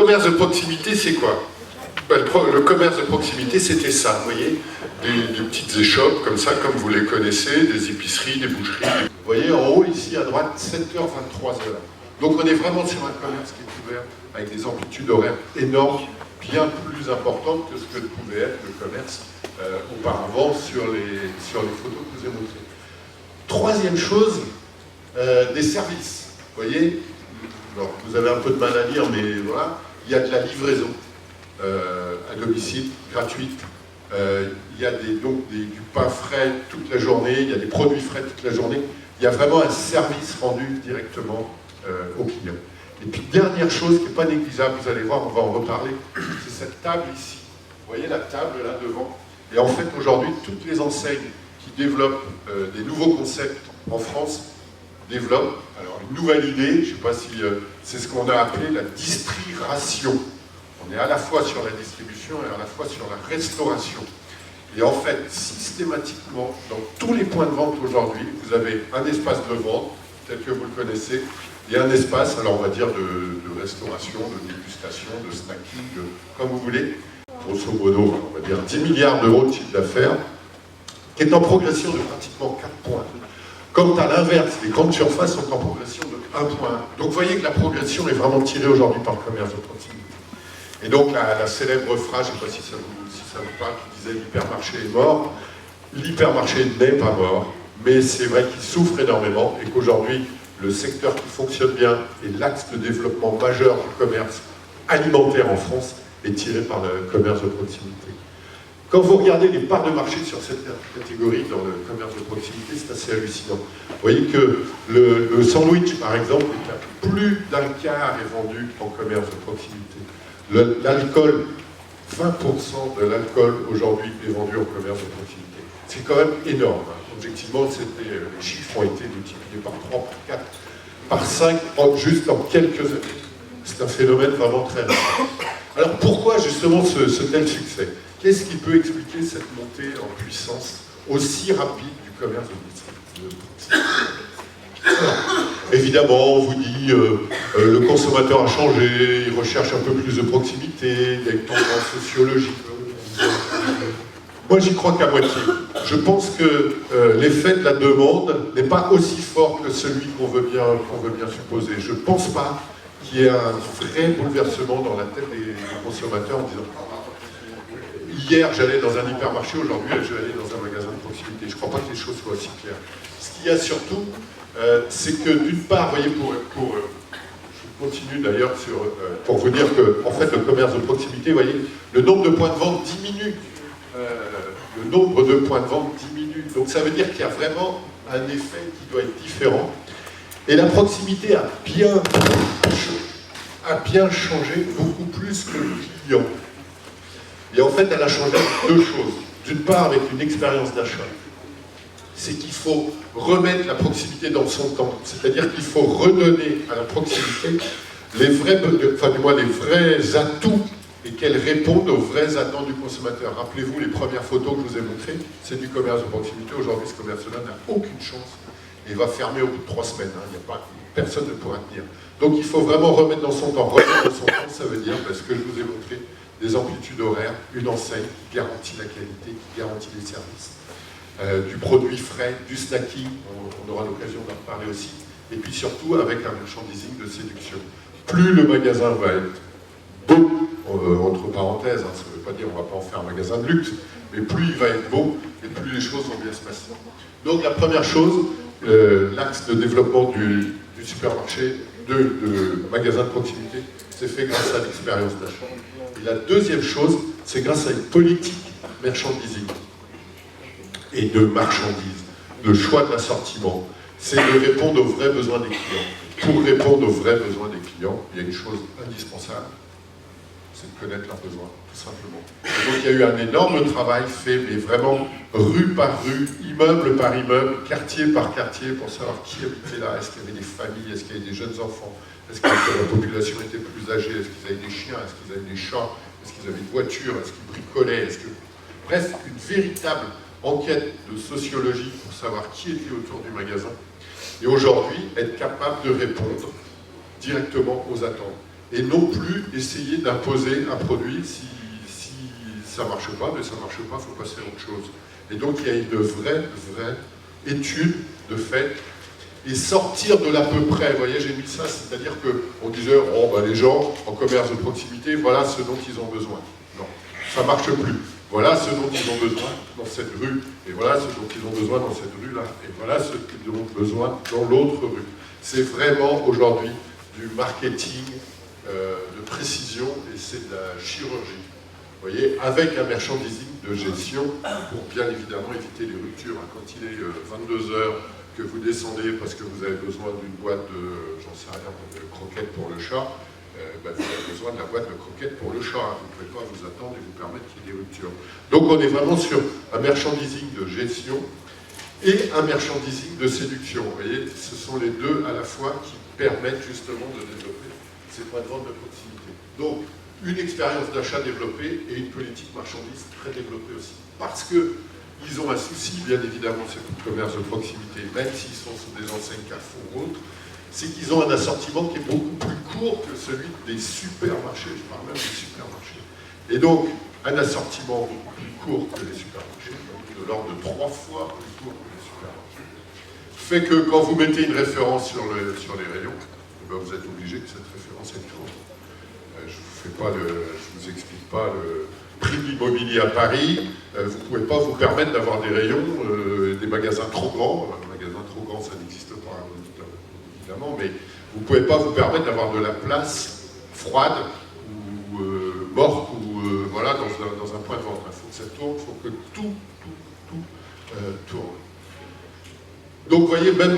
commerce de proximité, c'est quoi? Le commerce de proximité, c'était ça, vous voyez, des petites échoppes comme ça, comme vous les connaissez, des épiceries, des boucheries. Vous voyez, en haut, ici, à droite, 7h, 23h. Donc on est vraiment sur un commerce qui est ouvert avec des amplitudes horaires énormes, bien plus importantes que ce que pouvait être le commerce auparavant sur les photos que je vous ai montrées. Troisième chose, des services. Vous voyez, alors, vous avez un peu de mal à lire, mais voilà, il y a de la livraison à domicile, gratuite. Il y a donc du pain frais toute la journée, il y a des produits frais toute la journée. Il y a vraiment un service rendu directement aux clients. Et puis, dernière chose qui n'est pas négligeable, vous allez voir, on va en reparler, c'est cette table ici. Vous voyez la table là devant? Et en fait, aujourd'hui, toutes les enseignes qui développent des nouveaux concepts en France développent alors une nouvelle idée, je ne sais pas si c'est ce qu'on a appelé la distriration. On est à la fois sur la distribution et à la fois sur la restauration. Et en fait, systématiquement, dans tous les points de vente aujourd'hui, vous avez un espace de vente, tel que vous le connaissez, et un espace, alors on va dire, de restauration, de dégustation, de snacking, comme vous voulez. Grosso modo, on va dire 10 milliards d'euros de chiffre d'affaires, qui est en progression de pratiquement 4 points. Quant à l'inverse, les grandes surfaces sont en progression de 1 point. Donc vous voyez que la progression est vraiment tirée aujourd'hui par le commerce de proximité. Et donc la célèbre phrase, je ne sais pas si ça vous parle, qui disait l'hypermarché est mort. L'hypermarché n'est pas mort, mais c'est vrai qu'il souffre énormément et qu'aujourd'hui, le secteur qui fonctionne bien et l'axe de développement majeur du commerce alimentaire en France est tiré par le commerce de proximité. Quand vous regardez les parts de marché sur cette catégorie dans le commerce de proximité, c'est assez hallucinant. Vous voyez que le sandwich, par exemple, plus d'un quart est vendu en commerce de proximité. L'alcool, 20% de l'alcool aujourd'hui est vendu en commerce de proximité. C'est quand même énorme. Hein. Objectivement, les chiffres ont été multipliés par 3, par 4, par 5, juste en quelques années. C'est un phénomène vraiment très rapide. Alors pourquoi justement ce tel succès? Qu'est-ce qui peut expliquer cette montée en puissance aussi rapide du commerce de proximité? Évidemment, on vous dit le consommateur a changé, il recherche un peu plus de proximité, il y a une tendance sociologique. Moi, j'y crois qu'à moitié. Je pense que l'effet de la demande n'est pas aussi fort que celui qu'on veut bien supposer. Je ne pense pas qu'il y ait un vrai bouleversement dans la tête des consommateurs en disant hier j'allais dans un hypermarché, aujourd'hui je vais aller dans un magasin de proximité. Je ne crois pas que les choses soient aussi claires. Ce qu'il y a surtout, c'est que d'une part, vous voyez, je continue d'ailleurs pour vous dire que en fait le commerce de proximité, vous voyez, le nombre de points de vente diminue. Le nombre de points de vente diminue. Donc ça veut dire qu'il y a vraiment un effet qui doit être différent. Et la proximité a bien changé beaucoup plus que le client. Et en fait, elle a changé deux choses. D'une part, avec une expérience d'achat. C'est qu'il faut remettre la proximité dans son temps. C'est-à-dire qu'il faut redonner à la proximité les vrais atouts et qu'elle réponde aux vraies attentes du consommateur. Rappelez-vous les premières photos que je vous ai montrées, c'est du commerce de proximité. Aujourd'hui, ce commerce-là n'a aucune chance et va fermer au bout de 3 semaines. Hein. Personne ne pourra tenir. Donc il faut vraiment remettre dans son temps. Remettre dans son temps, ça veut dire, parce que je vous ai montré, des amplitudes horaires, une enseigne qui garantit la qualité, qui garantit les services, du produit frais, du snacking, on aura l'occasion d'en parler aussi, et puis surtout avec un merchandising de séduction. Plus le magasin va être beau, entre parenthèses, hein, ça ne veut pas dire on ne va pas en faire un magasin de luxe, mais plus il va être beau, et plus les choses vont bien se passer. Donc la première chose, l'axe de développement du supermarché, de magasin de proximité, c'est fait grâce à l'expérience d'achat. Et la deuxième chose, c'est grâce à une politique merchandising et de marchandises, de choix de l'assortiment. C'est de répondre aux vrais besoins des clients. Pour répondre aux vrais besoins des clients, il y a une chose indispensable, c'est de connaître leurs besoins, tout simplement. Et donc il y a eu un énorme travail fait, mais vraiment rue par rue, immeuble par immeuble, quartier par quartier, pour savoir qui habitait là, est-ce qu'il y avait des familles, est-ce qu'il y avait des jeunes enfants, est-ce que la population était plus âgée, est-ce qu'ils avaient des chiens, est-ce qu'ils avaient des chats, est-ce qu'ils avaient des voitures, est-ce qu'ils bricolaient, est-ce que... Bref, une véritable enquête de sociologie pour savoir qui était autour du magasin. Et aujourd'hui, être capable de répondre directement aux attentes. et non plus essayer d'imposer un produit si ça ne marche pas, mais ça ne marche pas, il faut passer à autre chose. Et donc il y a une vraie étude de fait, et sortir de l'à peu près. Vous voyez, j'ai mis ça, c'est-à-dire qu'on disait, oh, ben, les gens en commerce de proximité, voilà ce dont ils ont besoin. Non, ça ne marche plus. Voilà ce dont ils ont besoin dans cette rue, et voilà ce dont ils ont besoin dans cette rue-là, et voilà ce qu'ils ont besoin dans l'autre rue. C'est vraiment aujourd'hui du marketing de précision, et c'est de la chirurgie. Vous voyez, avec un merchandising de gestion pour bien évidemment éviter les ruptures. Quand il est 22 h, que vous descendez parce que vous avez besoin d'une boîte de, j'en sais rien, de croquettes pour le chat, vous avez besoin de la boîte de croquettes pour le chat. Vous ne pouvez pas vous attendre et vous permettre qu'il y ait des ruptures. Donc on est vraiment sur un merchandising de gestion et un merchandising de séduction. Vous voyez, ce sont les deux à la fois qui permettent justement de développer ces points de vente de proximité. Donc, une expérience d'achat développée et une politique marchandise très développée aussi. Parce qu'ils ont un souci, bien évidemment, c'est le commerce de proximité, même s'ils sont sous des enseignes Carrefour ou autres, c'est qu'ils ont un assortiment qui est beaucoup plus court que celui des supermarchés, je parle même des supermarchés. Et donc, un assortiment beaucoup plus court que les supermarchés, de l'ordre de 3 fois plus court que les supermarchés, fait que quand vous mettez une référence sur les rayons, vous êtes obligé que cette référence elle tourne. Je ne vous explique pas le prix de l'immobilier à Paris. Vous ne pouvez pas vous permettre d'avoir des rayons, des magasins trop grands. Un magasin trop grand, ça n'existe pas, évidemment, mais vous ne pouvez pas vous permettre d'avoir de la place froide ou morte ou voilà, dans un point de vente. Il faut que ça tourne, il faut que tout tourne. Donc vous voyez, même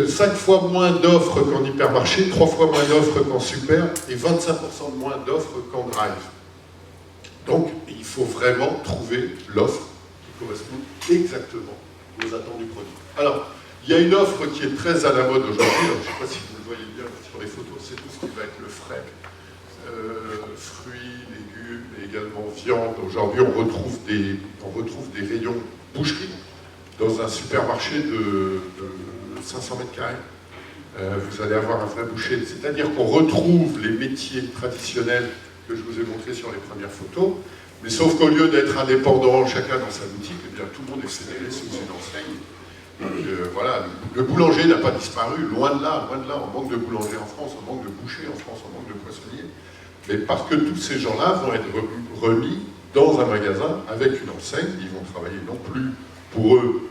5 fois moins d'offres qu'en hypermarché, 3 fois moins d'offres qu'en super, et 25% de moins d'offres qu'en drive. Donc il faut vraiment trouver l'offre qui correspond exactement aux attentes du produit. Alors, il y a une offre qui est très à la mode aujourd'hui, je ne sais pas si vous le voyez bien sur les photos, c'est tout ce qui va être le frais. Fruits, légumes, mais également viande. Aujourd'hui, on retrouve des rayons boucherie dans un supermarché de 500 mètres carrés. Vous allez avoir un vrai boucher. C'est-à-dire qu'on retrouve les métiers traditionnels que je vous ai montrés sur les premières photos, mais sauf qu'au lieu d'être indépendant, chacun dans sa boutique, eh bien, tout le monde est fédéré sous une enseigne. Donc, voilà, le boulanger n'a pas disparu, loin de là, on manque de boulangers en France, on manque de bouchers en France, on manque de poissonniers, mais parce que tous ces gens-là vont être remis dans un magasin avec une enseigne, ils vont travailler non plus pour eux,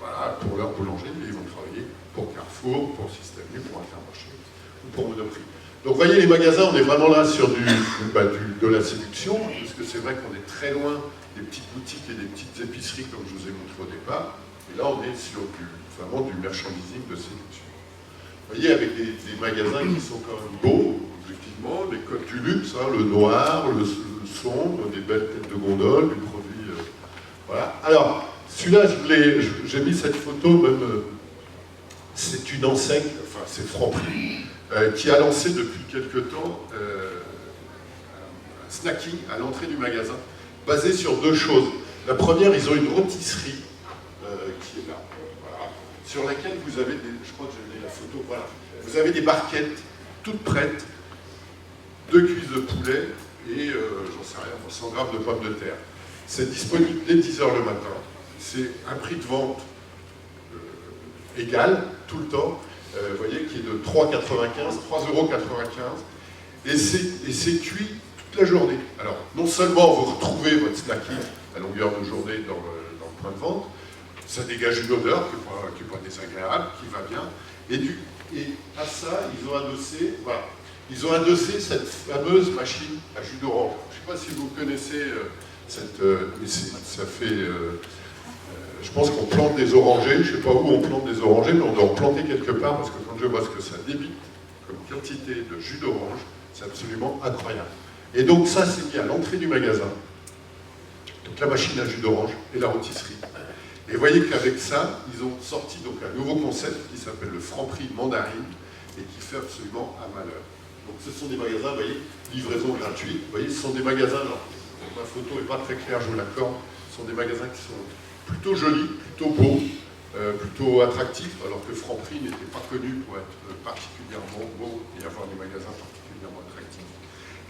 voilà, pour leur boulanger, mais ils vont travailler pour Carrefour, pour Système U, pour Intermarché ou pour Monoprix. Donc vous voyez, les magasins, on est vraiment là sur de la séduction, parce que c'est vrai qu'on est très loin des petites boutiques et des petites épiceries comme je vous ai montré au départ, et là on est sur vraiment du merchandising de séduction. Vous voyez, avec des magasins qui sont quand même beaux, objectivement, les codes du luxe, hein, le noir, le sombre, des belles têtes de gondole, du produit... voilà. Alors, celui-là, j'ai mis cette photo, même, c'est une enseigne, enfin c'est Franprix, qui a lancé depuis quelque temps un snacking à l'entrée du magasin, basé sur 2 choses. La première, ils ont une rôtisserie qui est là, voilà, sur laquelle vous avez je crois que j'ai la photo, voilà, vous avez des barquettes toutes prêtes, 2 cuisses de poulet et, j'en sais rien, 100 grammes de pommes de terre. C'est disponible dès 10 h le matin. C'est un prix de vente égal, tout le temps, vous voyez, qui est de 3,95 €, 3,95 €, et c'est cuit toute la journée. Alors, non seulement vous retrouvez votre snacking à longueur de journée dans le point de vente, ça dégage une odeur qui n'est pas désagréable, qui va bien, et à ça, ils ont adossé, voilà, cette fameuse machine à jus d'orange. Je ne sais pas si vous connaissez mais ça fait... je pense qu'on plante des orangers, je ne sais pas où on plante des orangers, mais on doit en planter quelque part, parce que quand je vois ce que ça débite comme quantité de jus d'orange, c'est absolument incroyable. Et donc ça, c'est mis à l'entrée du magasin. Donc la machine à jus d'orange et la rôtisserie. Et vous voyez qu'avec ça, ils ont sorti donc un nouveau concept qui s'appelle le Franprix Mandarine, et qui fait absolument un malheur. Donc ce sont des magasins, vous voyez, livraison gratuite. Vous voyez, ce sont des magasins, alors, ma photo n'est pas très claire, je vous l'accorde, ce sont des magasins qui sont plutôt jolis, plutôt beaux, plutôt attractifs, alors que Franprix n'était pas connu pour être particulièrement beau et avoir des magasins particulièrement particulièrement attractif.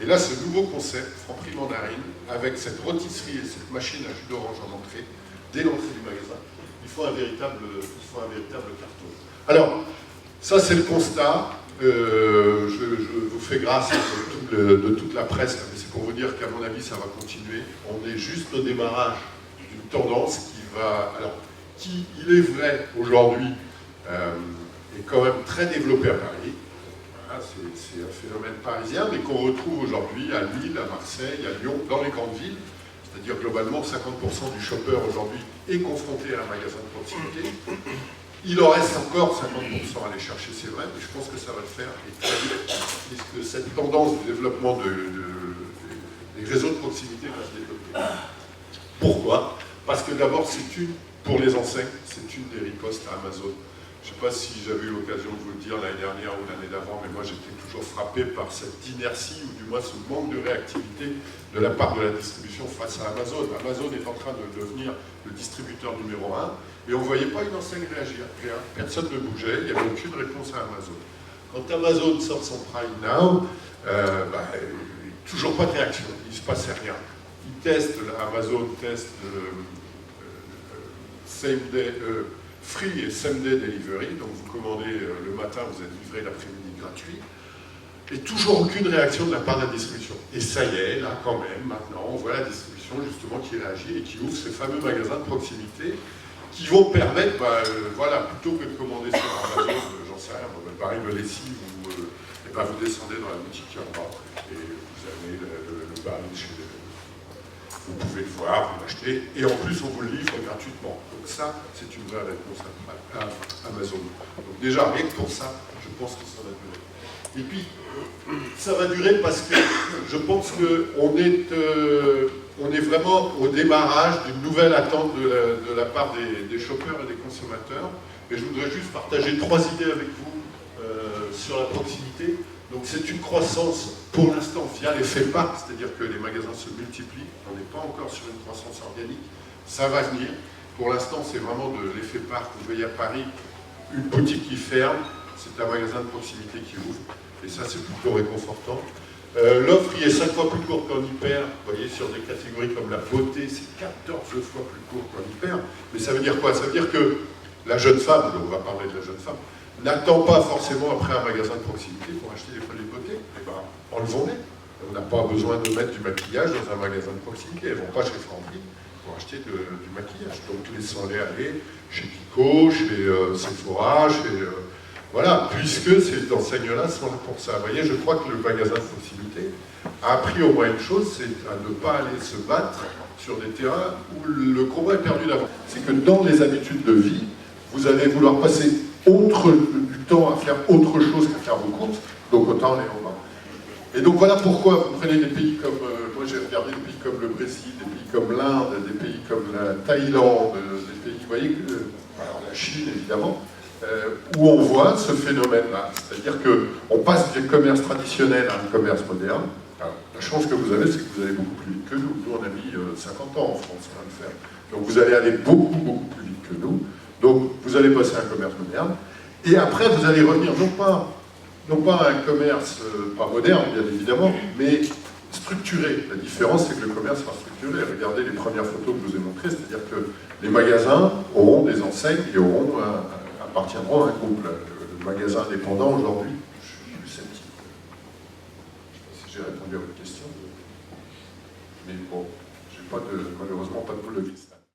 Et là, ce nouveau concept, Franprix Mandarine, avec cette rôtisserie et cette machine à jus d'orange en entrée, dès l'entrée du magasin, il faut un véritable carton. Alors, ça c'est le constat. Je vous fais grâce de toute la presse, mais c'est pour vous dire qu'à mon avis, ça va continuer. On est juste au démarrage d'une tendance qui va... Alors, qui, il est vrai, aujourd'hui, est quand même très développé à Paris. C'est un phénomène parisien, mais qu'on retrouve aujourd'hui à Lille, à Marseille, à Lyon, dans les grandes villes. C'est-à-dire globalement 50% du shopper aujourd'hui est confronté à un magasin de proximité. Il en reste encore 50% à aller chercher, c'est vrai, mais je pense que ça va le faire et très vite, puisque cette tendance du développement des réseaux de proximité va se développer. Pourquoi? Parce que d'abord, pour les enseignes, c'est une des ripostes à Amazon. Je ne sais pas si j'avais eu l'occasion de vous le dire l'année dernière ou l'année d'avant, mais moi j'étais toujours frappé par cette inertie, ou du moins ce manque de réactivité de la part de la distribution face à Amazon. Amazon est en train de devenir le distributeur numéro 1, et on ne voyait pas une enseigne réagir. Personne ne bougeait, il n'y avait aucune réponse à Amazon. Quand Amazon sort son Prime Now, toujours pas de réaction, il ne se passait rien. Amazon teste same day, free et same day delivery, donc vous commandez le matin, vous êtes livré l'après-midi gratuit, et toujours aucune réaction de la part de la distribution. Et ça y est, là quand même, maintenant, on voit la distribution justement qui réagit et qui ouvre ces fameux magasins de proximité qui vont permettre, voilà, plutôt que de commander sur Amazon, j'en sais rien, pareil de lessive, où vous descendez dans la boutique qui est en bas, et vous avez le baril chez vous pouvez le voir, vous l'achetez, et en plus on vous le livre gratuitement. Donc ça, c'est une vraie réponse à Amazon. Donc déjà, rien que pour ça, je pense que ça va durer. Et puis, ça va durer parce que je pense qu'on est vraiment au démarrage d'une nouvelle attente de la part des shoppers et des consommateurs. Et je voudrais juste partager 3 idées avec vous sur la proximité. Donc c'est une croissance pour l'instant via l'effet parc, c'est-à-dire que les magasins se multiplient, on n'est pas encore sur une croissance organique, ça va venir. Pour l'instant c'est vraiment de l'effet parc. Vous voyez à Paris, une boutique qui ferme, c'est un magasin de proximité qui ouvre, et ça c'est plutôt réconfortant. L'offre y est 5 fois plus courte qu'en hyper, vous voyez, sur des catégories comme la beauté, c'est 14 fois plus court qu'en hyper. Mais ça veut dire quoi? Ça veut dire que la jeune femme, on va parler de la jeune femme, n'attend pas forcément après un magasin de proximité pour acheter des produits de beauté. Eh ben, enlevons-les. On n'a pas besoin de mettre du maquillage dans un magasin de proximité. Elles ne vont pas chez Franprix pour acheter du maquillage. Donc laissons-les aller chez Kiko, chez Sephora, voilà, puisque ces enseignes-là sont là pour ça. Vous voyez, je crois que le magasin de proximité a appris au moins une chose, c'est à ne pas aller se battre sur des terrains où le combat est perdu d'avance. C'est que dans les habitudes de vie, vous allez vouloir passer du temps à faire autre chose qu'à faire vos courses, donc autant aller en bas. Et donc voilà pourquoi vous prenez des pays comme, moi j'ai regardé des pays comme le Brésil, des pays comme l'Inde, des pays comme la Thaïlande, des pays, vous voyez, alors la Chine évidemment, où on voit ce phénomène-là. C'est-à-dire qu'on passe du commerce traditionnel à un commerce moderne. Alors, la chance que vous avez, c'est que vous allez beaucoup plus vite que nous. Nous, on a mis 50 ans en France à le faire. Donc vous allez aller beaucoup, beaucoup plus vite que nous. Donc vous allez passer à un commerce moderne. Et après, vous allez revenir, non pas à un commerce, pas moderne, bien évidemment, mais structuré. La différence, c'est que le commerce sera structuré. Regardez les premières photos que je vous ai montrées, c'est-à-dire que les magasins auront des enseignes et appartiendront à un groupe. Le magasin indépendant, aujourd'hui, je suis plus sceptique. Je ne sais pas si j'ai répondu à votre question. Mais bon, j'ai malheureusement pas de boule de cristal.